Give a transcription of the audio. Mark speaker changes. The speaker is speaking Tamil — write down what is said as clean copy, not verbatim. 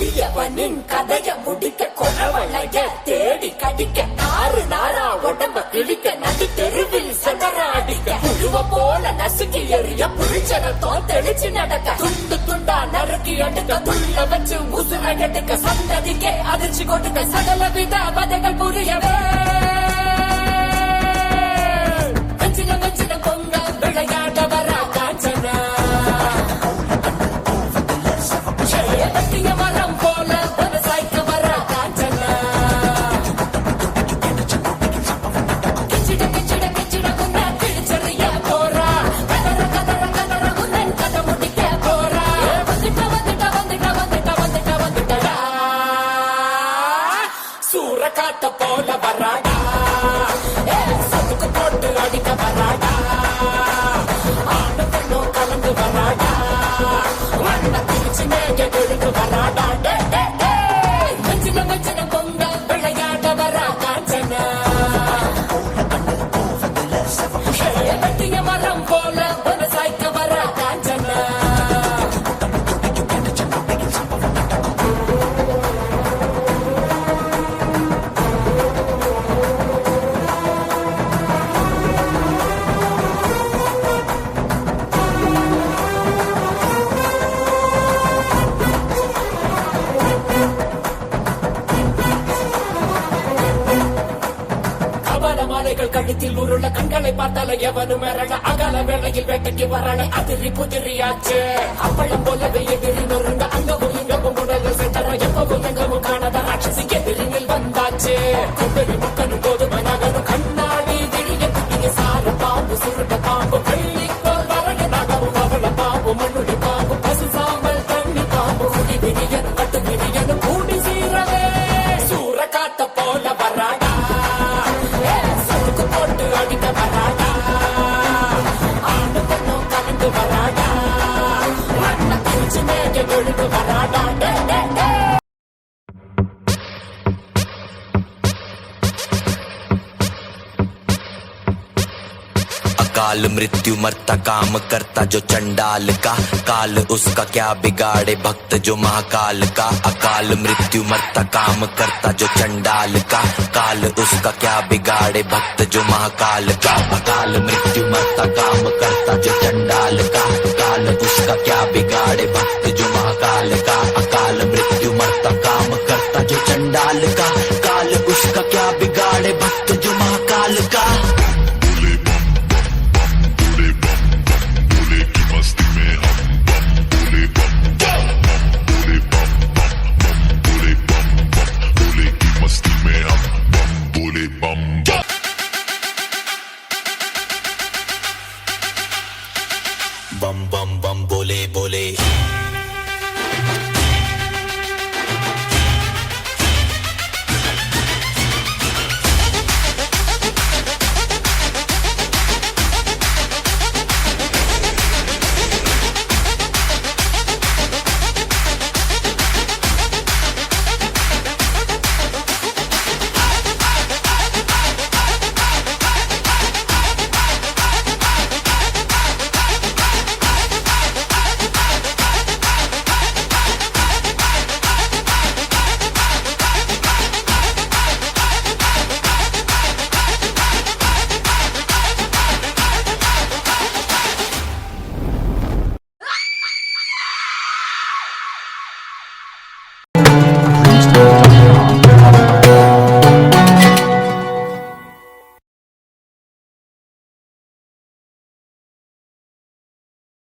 Speaker 1: கொடியவனின் கதைய முடிக்க கொலவளைய தேடி கடிக்க நாறு நாரா உடம்ப கிழிக்க நடு தெருவில் சதராடிக்க புழுவ போல நசுக்கி எறிய புளிச்சனத்தோ தெளிச்சு நடக்க துண்டு துண்டா நறுக்கி அடுக்க துள்ள வச்சு உசுர எடுக்க சந்ததிக்கே அதிர்ச்சி கொடுக்க சகல வித வதைகள் புரியவே வஞ்சின வஞ்சின பொங்க விளையாட வர காஞ்சனா மரம் போல விவசாய்க்க வர காஞ்சனா கிச்சிட கிச்சிட கிச்சிட முன்ன கிழிச்சறிய போறா கதற கதற கதற முன்னன் கதை முடிக்க போறா வந்துட்ட வந்துட்ட வந்துட்ட வந்துட்ட வந்துட்ட வந்துட்டடா சூற காத்த போல வராடா சதுக்கு போட்டு அடிக்க வராடா ஆன பெண்ணும் கலந்து வராடா வண்ண பிரிச்சு மேக கொழுந்து வராடா மஞ்சின மஞ்சின பொங்க விளையாட வரா காஞ்சனா வெட்டிய மரம் போல விவசாய்க்க வரா காஞ்சனா மாலைகள் கழுத்தில் உருள கண்களை பார்த்தால எவனும் மிரள அகல வேளையில் வேட்டைக்கு வரல அதிரி புதிரியாச்சு அப்பளம் போலவே எதிரி நொறுங்க அங்கவும் இங்கவும் உடல்கள் சென்றன எப்பவும் எங்கவும் காணாத ராட்சசி எதிரினில் வந்தாச்சு கும்பெரி முக்கனும் கோதுமை நகரும் கண்ணாடி திரிய குட்டிய சாறு பாம்பு சுருட்ட பாம்பு வெள்ளிக்கோள் வரைய நகரும் அவள பாம்பு மண்ணுடி பாம்பு பசு சாம்பல் தண்ணி பாம்பு குடி விரியனும் கட்டு விரியனும் கூடி சீரவே சூற காத்த போல வராடா போட்டு அடிக்க வராடா ஆண்டு பொண்ணும் கலந்து வராடா மண்ண பிரிச்சு மேக கொழுந்து வராடா
Speaker 2: अकाल मृत्यु मरता काम करता जो चंडाल का काल उसका क्या बिगाड़े भक्त जो महाकाल का अकाल मृत्यु मरता काम करता जो चंडाल का काल उसका क्या बिगाड़े भक्त जो महाकाल का अकाल मृत्यु मरता काम करता जो चंडाल का काल उसका क्या बिगाड़े भक्त